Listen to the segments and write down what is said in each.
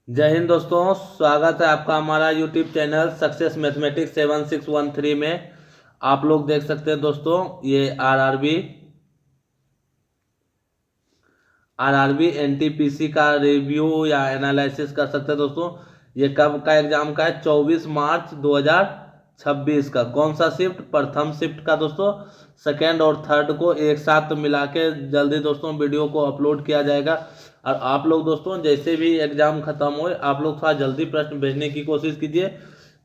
जय हिंद दोस्तों, स्वागत है आपका हमारा यूट्यूब चैनल सक्सेस मैथमेटिक्स 7613 में। आप लोग देख सकते हैं दोस्तों, ये आरआरबी एनटीपीसी का रिव्यू या एनालिसिस कर सकते हैं दोस्तों। ये कब का एग्जाम का है? 24 मार्च 2026 का। कौन सा शिफ्ट? प्रथम शिफ्ट का दोस्तों। सेकेंड और थर्ड को एक साथ मिला के जल्दी दोस्तों वीडियो को अपलोड किया जाएगा। और आप लोग दोस्तों जैसे भी एग्जाम खत्म हो, आप लोग थोड़ा जल्दी प्रश्न भेजने की कोशिश कीजिए,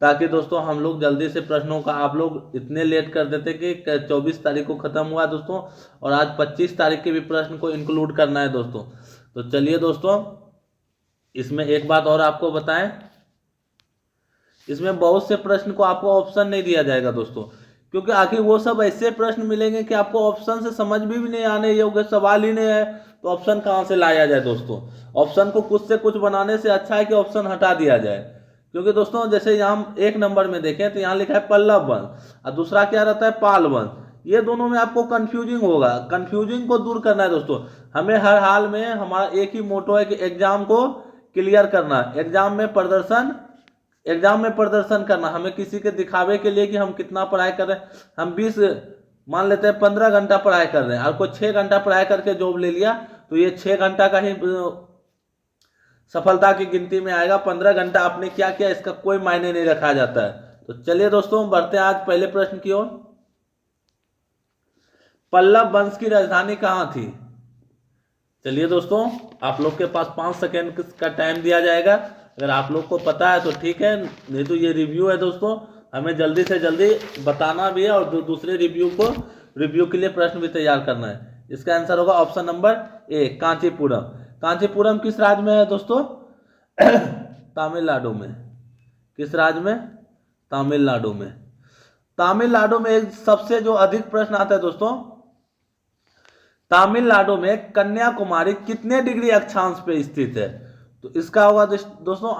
ताकि दोस्तों हम लोग जल्दी से प्रश्नों का, आप लोग इतने लेट कर देते कि 24 तारीख को खत्म हुआ दोस्तों, और आज 25 तारीख के भी प्रश्न को इंक्लूड करना है दोस्तों। तो चलिए दोस्तों, इसमें एक बात और आपको बताएं, इसमें बहुत से प्रश्न को आपको ऑप्शन नहीं दिया जाएगा दोस्तों, क्योंकि आखिर वो सब ऐसे प्रश्न मिलेंगे कि आपको ऑप्शन से समझ भी नहीं आने योग्य, सवाल ही नहीं है तो ऑप्शन कहाँ से लाया जाए दोस्तों। ऑप्शन को कुछ से कुछ बनाने से अच्छा है कि ऑप्शन हटा दिया जाए। क्योंकि दोस्तों जैसे यहाँ एक नंबर में देखें तो यहाँ लिखा है पल्लव वंश और दूसरा क्या रहता है? पाल वंश। ये दोनों में आपको कंफ्यूजिंग होगा, कंफ्यूजिंग को दूर करना है दोस्तों। हमें हर हाल में हमारा एक ही मोटो है कि एग्जाम को क्लियर करना, एग्जाम में प्रदर्शन करना। हमें किसी के दिखावे के लिए कि हम कितना पढ़ाई कर रहे हैं, हम 20 मान लेते हैं 15 घंटा पढ़ाई कर रहे हैं, और कोई 6 घंटा पढ़ाई करके जॉब ले लिया तो ये 6 घंटा का ही सफलता की गिनती में आएगा। 15 घंटा आपने क्या किया इसका कोई मायने नहीं रखा जाता है। तो चलिए दोस्तों, बढ़ते हैं आज पहले प्रश्न की ओर। पल्लव वंश की राजधानी कहाँ थी? चलिए दोस्तों, आप लोग के पास 5 सेकेंड का टाइम दिया जाएगा। अगर आप लोग को पता है तो ठीक है, नहीं तो ये रिव्यू है दोस्तों, हमें जल्दी से जल्दी बताना भी है और दूसरे रिव्यू के लिए प्रश्न भी तैयार करना है। इसका आंसर होगा ऑप्शन नंबर ए, कांचीपुरम। कांचीपुरम किस राज्य में है दोस्तों? तमिलनाडु में। किस राज्य में? तमिलनाडु में। तमिलनाडु में एक सबसे जो अधिक प्रश्न आता है दोस्तों, तमिलनाडु में कन्याकुमारी कितने डिग्री अक्षांश पे स्थित है? तो इसका होगा दोस्तों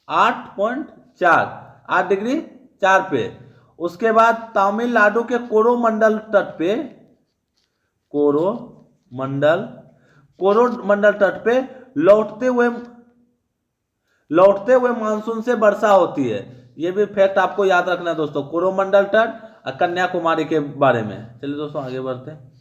8.4 पे। उसके बाद तमिलनाडु के कोरोमंडल तट पे, कोरोमंडल तट पे लौटते हुए मानसून से वर्षा होती है। यह भी फैक्ट आपको याद रखना है दोस्तों, कोरोमंडल तट और कन्याकुमारी के बारे में। चलिए दोस्तों आगे बढ़ते हैं।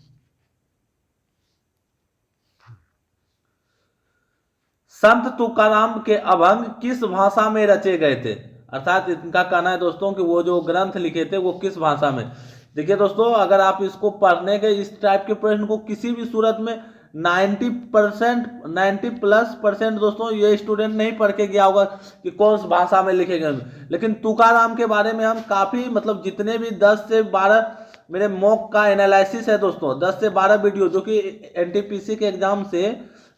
संत तुकाराम के अभंग किस भाषा में रचे गए थे? अर्थात इनका कहना है दोस्तों कि वो जो ग्रंथ लिखे थे वो किस भाषा में। देखिए दोस्तों, अगर आप इसको पढ़ने के इस टाइप के प्रश्न को किसी भी सूरत में 90+ दोस्तों ये स्टूडेंट नहीं पढ़ के गया होगा कि कौन सी भाषा में लिखे गए। लेकिन तुकाराम के बारे में हम काफी, मतलब जितने भी 10 से 12 मेरे मॉक का एनालिसिस है दोस्तों, 10 से 12 वीडियो जो कि एनटीपीसी के एग्जाम से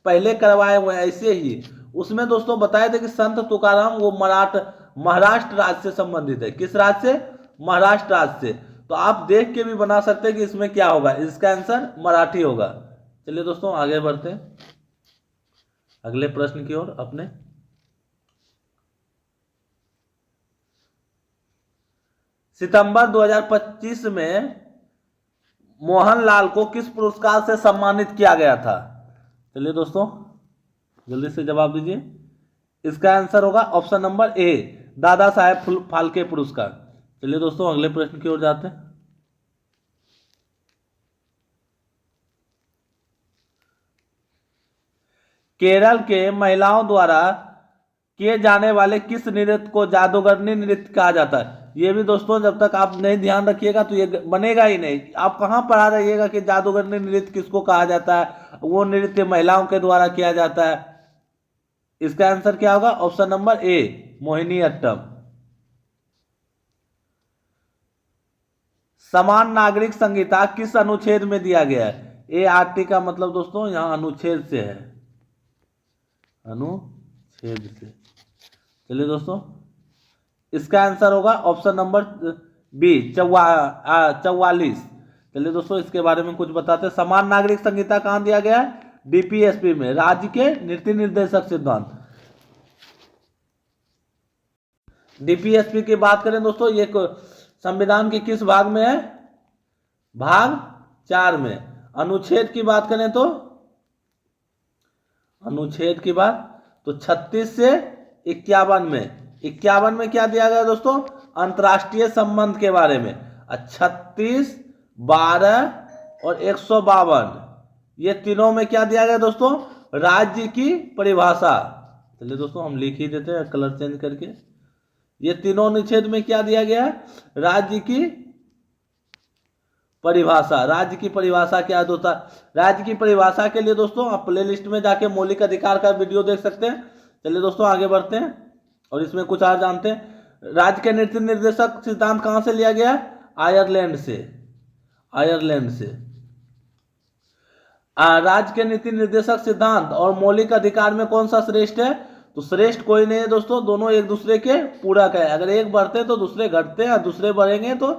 पहले करवाए हुए ऐसे ही, उसमें दोस्तों बताए थे कि संत तुकाराम वो महाराष्ट्र राज्य से संबंधित है। किस राज्य से? महाराष्ट्र राज्य से। तो आप देख के भी बना सकते हैं कि इसमें क्या होगा, इसका आंसर मराठी होगा। चलिए दोस्तों आगे बढ़ते हैं अगले प्रश्न की ओर अपने। सितंबर 2025 में मोहनलाल को किस पुरस्कार से सम्मानित किया गया था? चलिए दोस्तों जल्दी से जवाब दीजिए। इसका आंसर होगा ऑप्शन नंबर ए, दादा साहेब फाल्के पुरस्कार। चलिए दोस्तों अगले प्रश्न की ओर जाते हैं। केरल के महिलाओं द्वारा किए जाने वाले किस नृत्य को जादूगरनी नृत्य कहा जाता है? ये भी दोस्तों जब तक आप नहीं ध्यान रखिएगा तो ये बनेगा ही नहीं। आप कहाँ पढ़ा रहिएगा कि जादूगरनी नृत्य किसको कहा जाता है, वो नृत्य महिलाओं के द्वारा किया जाता है। इसका आंसर क्या होगा? ऑप्शन नंबर ए, मोहिनीअट्टम। समान नागरिक संहिता किस अनुच्छेद में दिया गया है? ए आर टी का मतलब दोस्तों यहाँ अनुच्छेद से है, अनुच्छेद से। चलिए दोस्तों इसका आंसर होगा ऑप्शन नंबर बी, 44। चलिए दोस्तों इसके बारे में कुछ बताते हैं। समान नागरिक संहिता कहां दिया गया है? डीपीएसपी में, राज्य के नीति निर्देशक सिद्धांत। डीपीएसपी की बात करें दोस्तों, ये संविधान के किस भाग में है? भाग 4 में। अनुच्छेद की बात करें तो तो 36 से 51 में, 51 में क्या दिया गया दोस्तों, अंतर्राष्ट्रीय संबंध के बारे में। 36, 12 और 152 ये तीनों में क्या दिया गया दोस्तों, राज्य की परिभाषा। चलिए दोस्तों हम लिख ही देते हैं कलर चेंज करके। ये तीनों अनुच्छेद में क्या दिया गया, राज्य की परिभाषा। राज्य की परिभाषा क्या होता है, राज्य की परिभाषा के लिए दोस्तों आप प्ले लिस्ट में जाके मौलिक अधिकार का वीडियो देख सकते हैं। चलिए दोस्तों आगे बढ़ते हैं और इसमें कुछ और जानते हैं। राज्य के नीति निर्देशक सिद्धांत कहां से लिया गया, आयरलैंड से। आयरलैंड से राज्य के नीति निर्देशक सिद्धांत और मौलिक अधिकार में कौन सा श्रेष्ठ है, तो श्रेष्ठ कोई नहीं है दोस्तों, दोनों एक दूसरे के पूरक है। अगर एक बढ़ते तो दूसरे घटते हैं, दूसरे बढ़ेंगे तो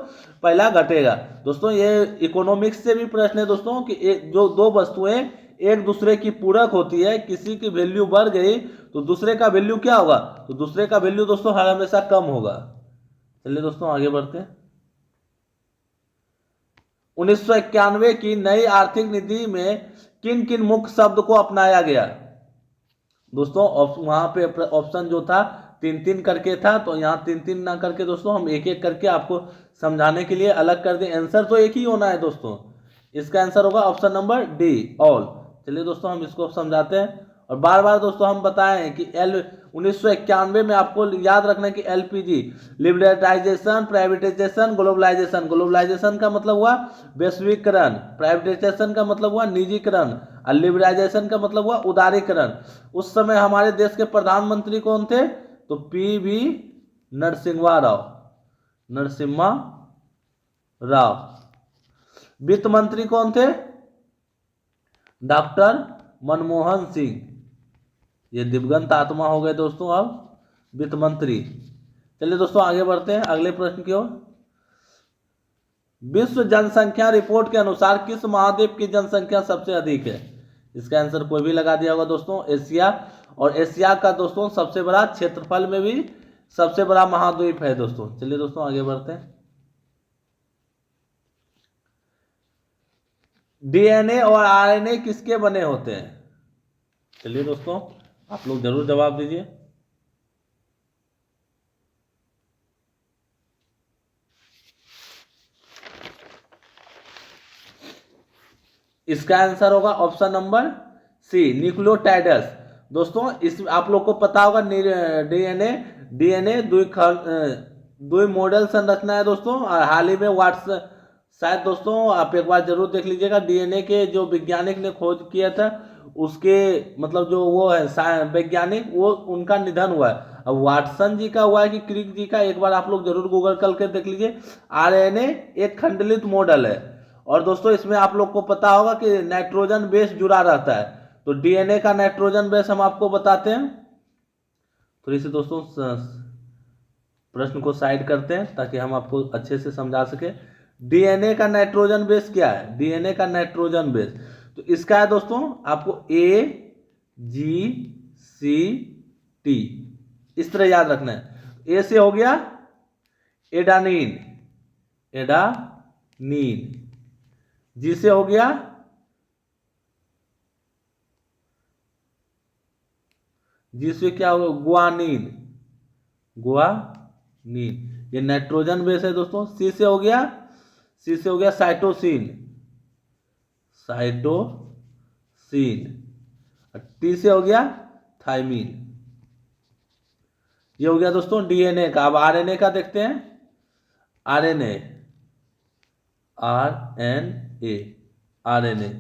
पहला घटेगा। दोस्तों ये इकोनॉमिक्स से भी प्रश्न है दोस्तों कि जो दो वस्तुएं एक दूसरे की पूरक होती है, किसी की वैल्यू बढ़ गई तो दूसरे का वैल्यू क्या होगा, तो दूसरे का वैल्यू दोस्तों हर हमेशा कम होगा। चलिए दोस्तों आगे बढ़ते हैं। 1991 की नई आर्थिक नीति में किन किन मुख्य शब्द को अपनाया गया, दोस्तों वहां पे ऑप्शन जो था 3-3 करके था, तो यहाँ 3-3 ना करके दोस्तों हम एक एक करके आपको समझाने के लिए अलग कर दें। आंसर तो एक ही होना है दोस्तों, इसका आंसर होगा ऑप्शन नंबर डी, ऑल। चलिए दोस्तों हम इसको समझाते हैं और बार बार दोस्तों हम बताएं कि 1991 में आपको याद रखना है कि LPG, liberalisation, privatisation, globalisation. Globalisation का मतलब हुआ वैश्वीकरण, प्राइवेटाइजेशन का मतलब हुआ निजीकरण और लिबरलाइजेशन का मतलब हुआ उदारीकरण। उस समय हमारे देश के प्रधानमंत्री कौन थे, तो पी.वी. नरसिम्हा राव, नरसिम्हा राव। वित्त मंत्री कौन थे, डॉक्टर मनमोहन सिंह। ये दिवंगत आत्मा हो गए दोस्तों अब वित्त मंत्री। चलिए दोस्तों आगे बढ़ते हैं अगले प्रश्न की ओर। विश्व जनसंख्या रिपोर्ट के अनुसार किस महाद्वीप की जनसंख्या सबसे अधिक है, इसका आंसर कोई भी लगा दिया होगा दोस्तों, एशिया। और एशिया का दोस्तों सबसे बड़ा क्षेत्रफल में भी सबसे बड़ा महाद्वीप है दोस्तों। चलिए दोस्तों आगे बढ़ते हैं। डीएनए और आरएनए किसके बने होते हैं, चलिए दोस्तों आप लोग जरूर जवाब दीजिए। इसका आंसर होगा ऑप्शन नंबर सी, न्यूक्लियोटाइड्स। दोस्तों इस आप लोग को पता होगा डीएनए द्वि मॉडल संरचना है दोस्तों। और हाल ही में शायद दोस्तों आप एक बार जरूर देख लीजिएगा, डीएनए के जो वैज्ञानिक ने खोज किया था उसके मतलब जो वो है वैज्ञानिक, वो उनका निधन हुआ है। अब वाटसन जी का हुआ है कि क्रिक जी का, एक बार आप लोग जरूर गूगल करके देख लीजिए। आरएनए एक खंडलित मॉडल है और दोस्तों इसमें आप लोग को पता होगा कि नाइट्रोजन बेस जुड़ा रहता है। तो डीएनए का नाइट्रोजन बेस हम आपको बताते हैं। थोड़ी सी दोस्तों प्रश्न को साइड करते हैं ताकि हम आपको अच्छे से समझा सके। डीएनए का नाइट्रोजन बेस क्या है, डीएनए का नाइट्रोजन बेस तो इसका है दोस्तों आपको AGCT, इस तरह याद रखना है। ए से हो गया एडानिन, एडानिन। जी से हो गया जी से क्या होगा, गुआनिन, गुआनिन। ये नाइट्रोजन बेस है दोस्तों। सी से हो गया साइटोसिन, साइटोसिन। टी से हो गया थाइमिन। ये हो गया दोस्तों डीएनए का। अब आरएनए का देखते हैं। आरएनए, आरएनए, आरएनए,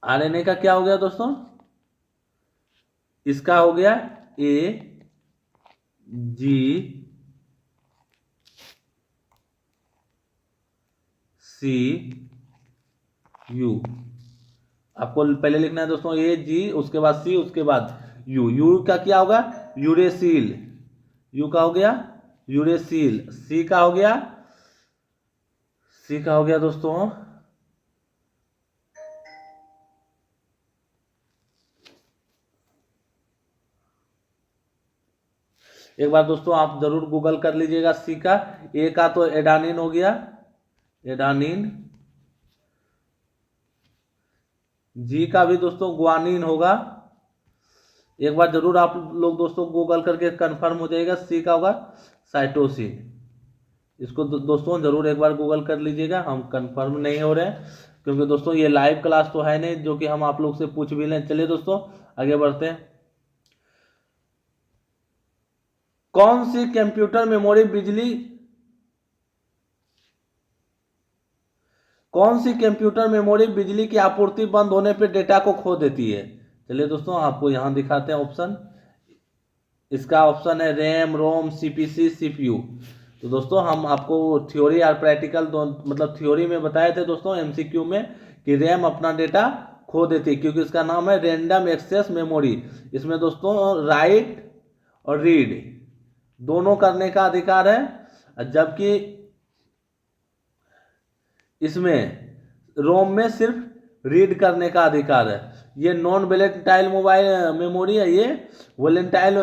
आरएनए का क्या हो गया दोस्तों, इसका हो गया AGCU। आपको पहले लिखना है दोस्तों AG, उसके बाद C, उसके बाद U। यू का क्या होगा, यूरेसिल। यू का हो गया यूरेसिल। सी का हो गया दोस्तों एक बार दोस्तों आप जरूर गूगल कर लीजिएगा। सी का, ए का तो एडानिन हो गया, एडानिन। जी का भी दोस्तों गुआनिन होगा। एक बार जरूर आप लोग दोस्तों गूगल करके कंफर्म हो जाएगा, सी का होगा साइटोसिन। इसको दोस्तों जरूर एक बार गूगल कर लीजिएगा, हम कंफर्म नहीं हो रहे हैं क्योंकि दोस्तों ये लाइव क्लास तो है नहीं जो कि हम आप लोग से पूछ भी लें। चलिए दोस्तों आगे बढ़ते हैं। कौन सी कंप्यूटर मेमोरी बिजली कौन सी कंप्यूटर मेमोरी बिजली की आपूर्ति बंद होने पर डेटा को खो देती है? चलिए दोस्तों आपको यहां दिखाते हैं ऑप्शन। इसका ऑप्शन है रैम, रोम, सीपीसी, सीपीयू। तो दोस्तों हम आपको थ्योरी और प्रैक्टिकल मतलब थ्योरी में बताए थे दोस्तों एमसीक्यू में कि रैम अपना डेटा खो देती है क्योंकि इसका नाम है रैंडम एक्सेस मेमोरी। इसमें दोस्तों राइट और रीड दोनों करने का अधिकार है, जबकि इसमें रोम में सिर्फ रीड करने का अधिकार है। ये नॉन वोलेटाइल मोबाइल मेमोरी है, ये वोलेटाइल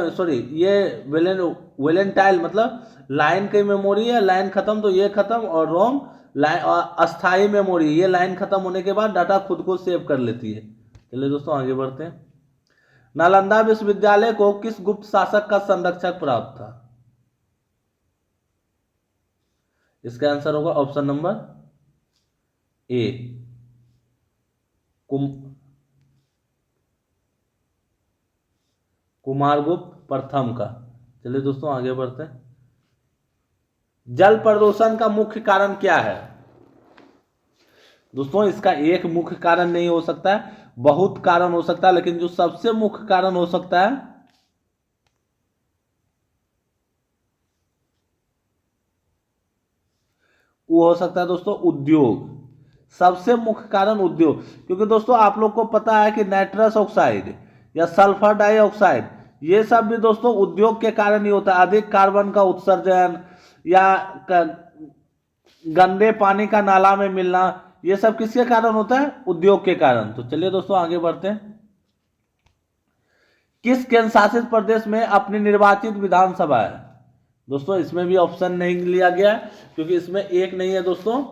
मतलब लाइन की मेमोरी है, लाइन खत्म तो ये खत्म, और रोम लाइन अस्थाई मेमोरी, ये लाइन खत्म होने के बाद डाटा खुद को सेव कर लेती है। चलिए दोस्तों आगे बढ़ते हैं। नालंदा विश्वविद्यालय को किस गुप्त शासक का संरक्षक प्राप्त था? इसका आंसर होगा ऑप्शन नंबर ए, कुमारगुप्त प्रथम का। चलिए दोस्तों आगे बढ़ते हैं। जल प्रदूषण का मुख्य कारण क्या है? दोस्तों इसका एक मुख्य कारण नहीं हो सकता है, बहुत कारण हो सकता है, लेकिन जो सबसे मुख्य कारण हो सकता है वो हो सकता है दोस्तों उद्योग। सबसे मुख्य कारण उद्योग, क्योंकि दोस्तों आप लोग को पता है कि नाइट्रस ऑक्साइड या सल्फर डाइऑक्साइड ये सब भी दोस्तों उद्योग के कारण ही होता है। अधिक कार्बन का उत्सर्जन या गंदे पानी का नाला में मिलना, ये सब किसके कारण होता है? उद्योग के कारण। तो चलिए दोस्तों आगे बढ़ते हैं। किस केंद्र शासित प्रदेश में अपनी निर्वाचित विधानसभा है? दोस्तों इसमें भी ऑप्शन नहीं लिया गया क्योंकि इसमें एक नहीं है दोस्तों।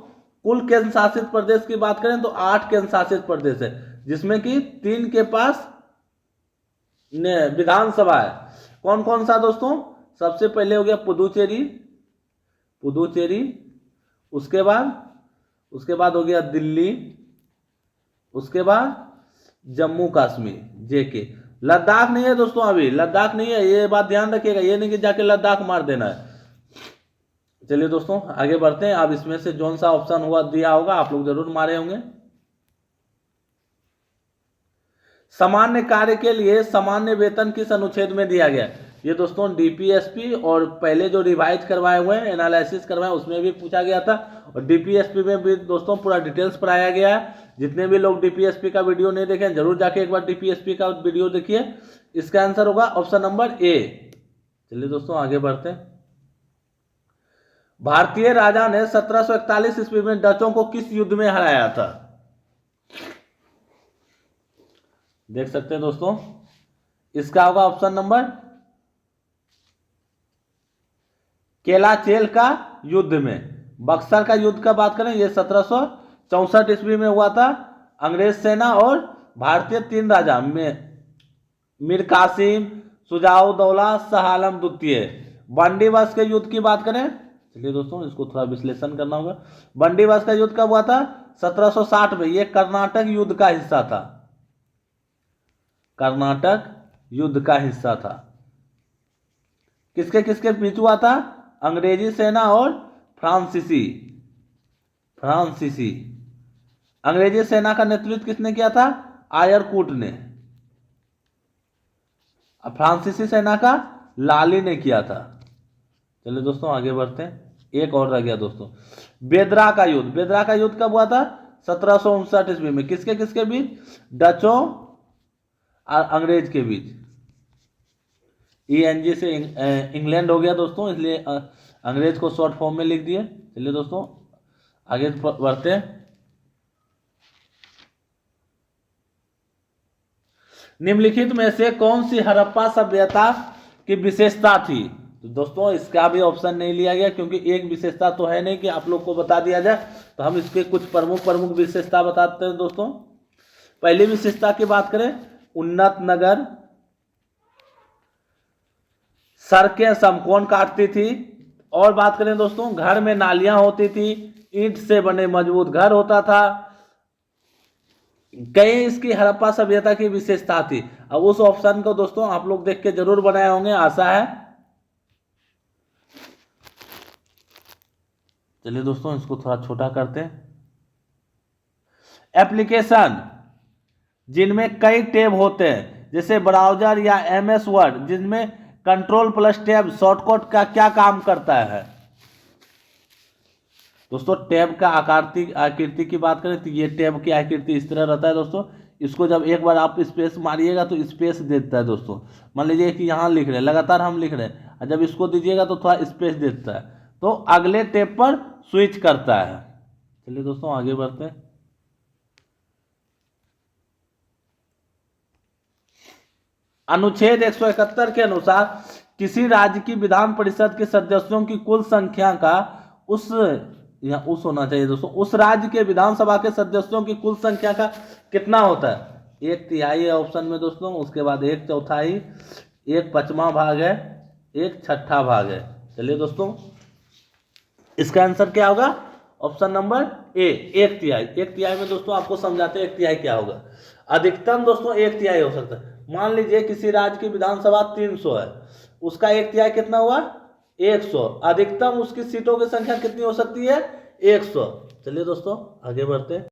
कुल केंद्र शासित प्रदेश की बात करें तो 8 केंद्र शासित प्रदेश है, जिसमें कि 3 के पास विधानसभा है। कौन कौन सा दोस्तों? सबसे पहले हो गया पुदुचेरी, उसके बाद हो गया दिल्ली, उसके बाद जम्मू कश्मीर जेके। लद्दाख नहीं है दोस्तों, अभी लद्दाख नहीं है, ये बात ध्यान रखिएगा, ये नहीं कि जाके लद्दाख मार देना है। चलिए दोस्तों आगे बढ़ते हैं। अब इसमें से कौन सा ऑप्शन हुआ दिया होगा आप लोग जरूर मारे होंगे। सामान्य कार्य के लिए सामान्य वेतन किस अनुच्छेद में दिया गया? ये दोस्तों डीपीएसपी और पहले जो रिवाइज करवाए हुए हैं एनालिसिस करवाए उसमें भी पूछा गया था, और डीपीएसपी में भी दोस्तों पूरा डिटेल्स पढ़ाया गया है। जितने भी लोग डीपीएसपी का वीडियो नहीं देखें जरूर जाके एक बार डीपीएसपी का वीडियो देखिए। इसका आंसर होगा ऑप्शन नंबर ए। चलिए दोस्तों आगे बढ़ते हैं। भारतीय राजा ने 1741 ईस्वी में डचों को किस युद्ध में हराया था? देख सकते हैं दोस्तों, इसका होगा ऑप्शन नंबर केलाचेल का युद्ध में। बक्सर का युद्ध का बात करें ये 1764 ईस्वी में हुआ था। अंग्रेज सेना और भारतीय 3 राजा में मीर कासिम, शुजाउद्दौला, शाह आलम द्वितीय। बंदीबस के युद्ध की बात करें, चलिए दोस्तों इसको थोड़ा विश्लेषण करना होगा। बंदीबस का युद्ध कब हुआ था? 1760 में। यह कर्नाटक युद्ध का हिस्सा था, कर्नाटक युद्ध का हिस्सा था। किसके किसके बीच हुआ था? अंग्रेजी सेना और फ्रांसीसी। अंग्रेजी सेना का नेतृत्व किसने किया था? आयरकूट ने। फ्रांसीसी सेना का लाली ने किया था। चलिए दोस्तों आगे बढ़ते हैं। एक और रह गया दोस्तों, बेदरा का युद्ध कब हुआ था? 1759 ईस्वी में। किसके किसके बीच? डचों और अंग्रेज के बीच। ENG से इंग्लैंड हो गया दोस्तों, इसलिए अंग्रेज को शॉर्ट फॉर्म में लिख दिए। चलिए दोस्तों आगे बढ़ते हैं। निम्नलिखित में से कौन सी हड़प्पा सभ्यता की विशेषता थी? तो दोस्तों इसका भी ऑप्शन नहीं लिया गया क्योंकि एक विशेषता तो है नहीं कि आप लोग को बता दिया जाए, तो हम इसके कुछ प्रमुख विशेषता बताते हैं दोस्तों। पहली विशेषता की बात करें, उन्नत नगर, सड़कें समकोण काटती थी। और बात करें दोस्तों, घर में नालियां होती थी, ईंट से बने मजबूत घर होता था। कई इसकी हड़प्पा सभ्यता की विशेषता थी। अब उस ऑप्शन को दोस्तों आप लोग देख के जरूर बनाए होंगे, आशा है। चलिए दोस्तों, इसको थोड़ा छोटा करते हैं। एप्लीकेशन जिनमें कई टैब होते हैं, जैसे ब्राउजर या MS वर्ड, जिनमें कंट्रोल प्लस टैब शॉर्टकट का क्या काम करता है। दोस्तों टैब का आकृति की बात करें तो ये टैब की आकृति इस तरह रहता है दोस्तों। इसको जब एक बार आप स्पेस मारिएगा तो स्पेस देता है दोस्तों। मान लीजिए कि यहाँ लिख रहे हैं, लगातार हम लिख रहे हैं, और जब इसको दीजिएगा तो थोड़ा स्पेस देता है, तो अगले टैब पर स्विच करता है। चलिए दोस्तों आगे बढ़ते हैं। अनुच्छेद 171 के अनुसार किसी राज्य की विधान परिषद के सदस्यों की कुल संख्या का उस होना चाहिए दोस्तों, उस राज्य के विधानसभा के सदस्यों की कुल संख्या का कितना होता है। 1/3 है ऑप्शन में दोस्तों, उसके बाद 1/4, 1/5 भाग है, 1/6 भाग है। चलिए दोस्तों इसका आंसर क्या होगा, ऑप्शन नंबर ए 1/3। 1/3 में दोस्तों आपको समझाते हैं 1/3 क्या होगा। अधिकतम दोस्तों 1/3 हो सकता है। मान लीजिए किसी राज्य की विधानसभा 300 है, उसका 1/3 कितना हुआ, 100। अधिकतम उसकी सीटों की संख्या कितनी हो सकती है, 100। चलिए दोस्तों आगे बढ़ते हैं।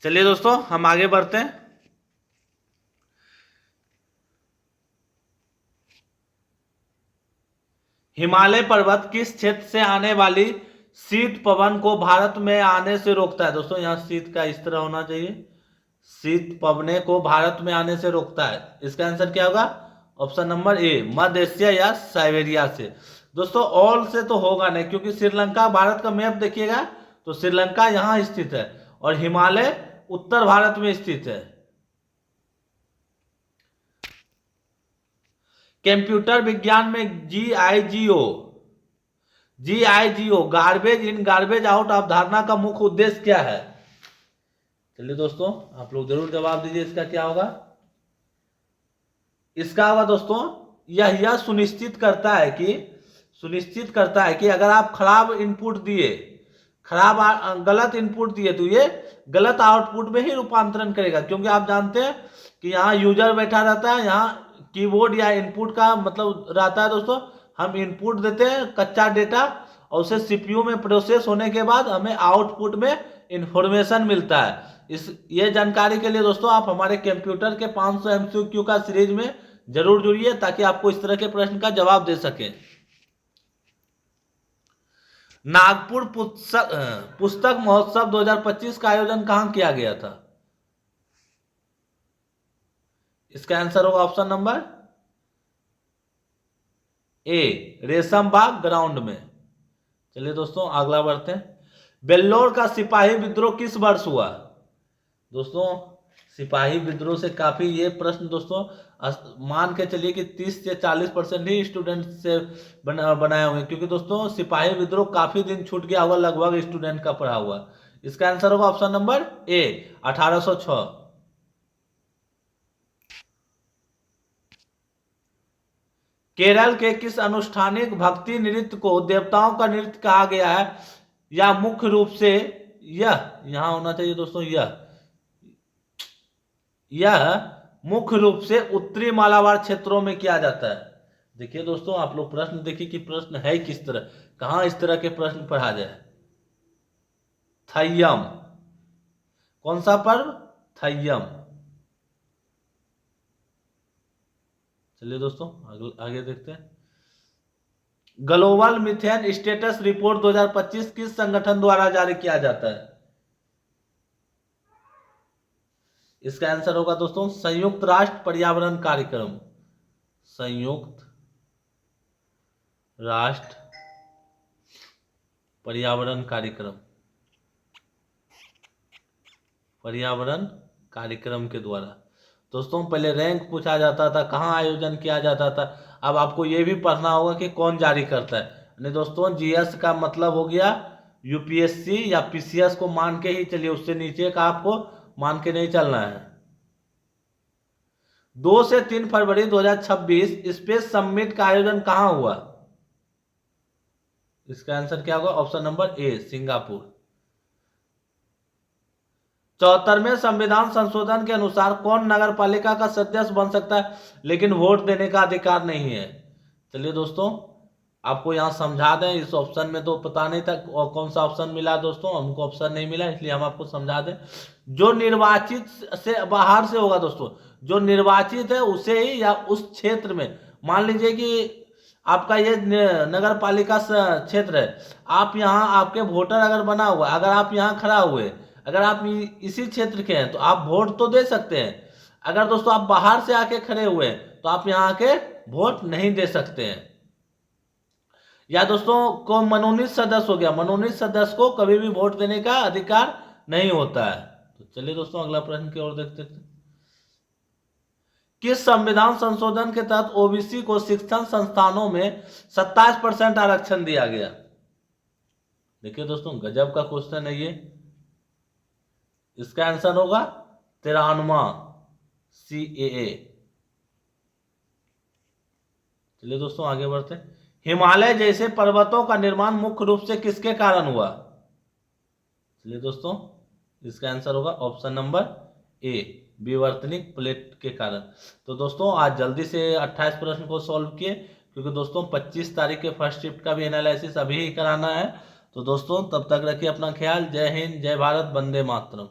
चलिए दोस्तों हम आगे बढ़ते हैं। हिमालय पर्वत किस क्षेत्र से आने वाली शीत पवन को भारत में आने से रोकता है। दोस्तों यहाँ शीत का इस तरह होना चाहिए, शीत पवने को भारत में आने से रोकता है। इसका आंसर क्या होगा, ऑप्शन नंबर ए मध्य एशिया या साइबेरिया से। दोस्तों ऑल से तो होगा नहीं, क्योंकि श्रीलंका, भारत का मैप देखिएगा तो श्रीलंका यहाँ स्थित है और हिमालय उत्तर भारत में स्थित है। कंप्यूटर विज्ञान में GIGO garbage in garbage out अवधारणा का मुख्य उद्देश्य क्या है। चलिए दोस्तों आप लोग जरूर जवाब दीजिए, इसका क्या होगा। इसका होगा दोस्तों, यह सुनिश्चित करता है कि अगर आप खराब इनपुट दिए, गलत इनपुट दिए तो ये गलत आउटपुट में ही रूपांतरण करेगा। क्योंकि आप जानते हैं कि यहाँ यूजर बैठा रहता है, यहाँ कीबोर्ड या इनपुट का मतलब रहता है दोस्तों। हम इनपुट देते हैं कच्चा डेटा और उसे CPU में प्रोसेस होने के बाद हमें आउटपुट में इंफॉर्मेशन मिलता है। ये जानकारी के लिए दोस्तों आप हमारे कंप्यूटर के 500 MCQ का सीरीज में जरूर जुड़िए, ताकि आपको इस तरह के प्रश्न का जवाब दे सके। नागपुर पुस्तक महोत्सव 2025 का आयोजन कहां किया गया था। इसका आंसर होगा ऑप्शन नंबर ए रेशम बाग ग्राउंड में। चलिए दोस्तों अगला बढ़ते हैं। बेल्लोर का सिपाही विद्रोह किस वर्ष हुआ। दोस्तों सिपाही विद्रोह से काफी ये प्रश्न दोस्तों मान के चलिए कि 30 से 40% ही स्टूडेंट से बनाए होंगे, क्योंकि दोस्तों सिपाही विद्रोह काफी दिन छूट गया होगा लगभग स्टूडेंट का पढ़ा हुआ। इसका आंसर होगा ऑप्शन नंबर ए 1806। केरल के किस अनुष्ठानिक भक्ति नृत्य को देवताओं का नृत्य कहा गया है, या मुख्य रूप से यहां होना चाहिए दोस्तों, यह मुख्य रूप से उत्तरी मालाबार क्षेत्रों में किया जाता है। देखिए दोस्तों आप लोग प्रश्न देखिए कि प्रश्न है किस तरह, कहां इस तरह के प्रश्न पढ़ा जाए। थय्यम, कौन सा पर्व, थय्यम। चलिए दोस्तों आगे देखते हैं। ग्लोबल मिथेन स्टेटस रिपोर्ट 2025 किस संगठन द्वारा जारी किया जाता है। इसका आंसर होगा दोस्तों संयुक्त राष्ट्र पर्यावरण कार्यक्रम। संयुक्त राष्ट्र पर्यावरण कार्यक्रम के द्वारा। दोस्तों पहले रैंक पूछा जाता था, कहाँ आयोजन किया जाता था। अब आपको यह भी पढ़ना होगा कि कौन जारी करता है। नहीं दोस्तों GS का मतलब हो गया UPSC या PCS को मान के ही चलिए, उससे नीचे का आपको मान के नहीं चलना है। 2 से 3 फरवरी 2026 स्पेस समिट का आयोजन कहां हुआ? इसका आंसर क्या होगा? Option number A, Singapore. 74वें संविधान संशोधन के अनुसार कौन नगर पालिका का सदस्य बन सकता है लेकिन वोट देने का अधिकार नहीं है? चलिए दोस्तों, आपको यहाँ समझा दें, इस ऑप्शन में तो पता नहीं था और कौन सा ऑप्शन मिला दोस्तों, हमको ऑप्शन नहीं मिला, इसलिए हम आपको समझा दें। जो निर्वाचित से बाहर से होगा दोस्तों, जो निर्वाचित है उसे ही, या उस क्षेत्र में, मान लीजिए कि आपका ये नगर पालिका क्षेत्र है, आप यहाँ आपके वोटर अगर बना हुआ, अगर आप यहाँ खड़ा हुए, अगर आप इसी क्षेत्र के हैं तो आप वोट तो दे सकते हैं। अगर दोस्तों आप बाहर से आके खड़े हुए तो आप यहाँ आके वोट नहीं दे सकते हैं। या दोस्तों को मनोनीत सदस्य हो गया, मनोनीत सदस्य को कभी भी वोट देने का अधिकार नहीं होता है। तो चलिए दोस्तों अगला प्रश्न की ओर देखते हैं। किस संविधान संशोधन के तहत ओबीसी को शिक्षण संस्थानों में 27% आरक्षण दिया गया? देखिए दोस्तों, गजब का क्वेश्चन है ये। इसका आंसर होगा 93वां CAA। चलिए दोस्तों आगे बढ़ते हैं। हिमालय जैसे पर्वतों का निर्माण मुख्य रूप से किसके कारण हुआ? चलिए दोस्तों, इसका आंसर होगा ऑप्शन नंबर ए, विवर्तनिक प्लेट के कारण। तो दोस्तों आज जल्दी से 28 प्रश्न को सॉल्व किए, क्योंकि दोस्तों 25 तारीख के फर्स्ट शिफ्ट का भी एनालिसिस अभी ही कराना है। तो दोस्तों तब तक रखिए अपना ख्याल। जय हिंद, जय भारत, वंदे मातरम।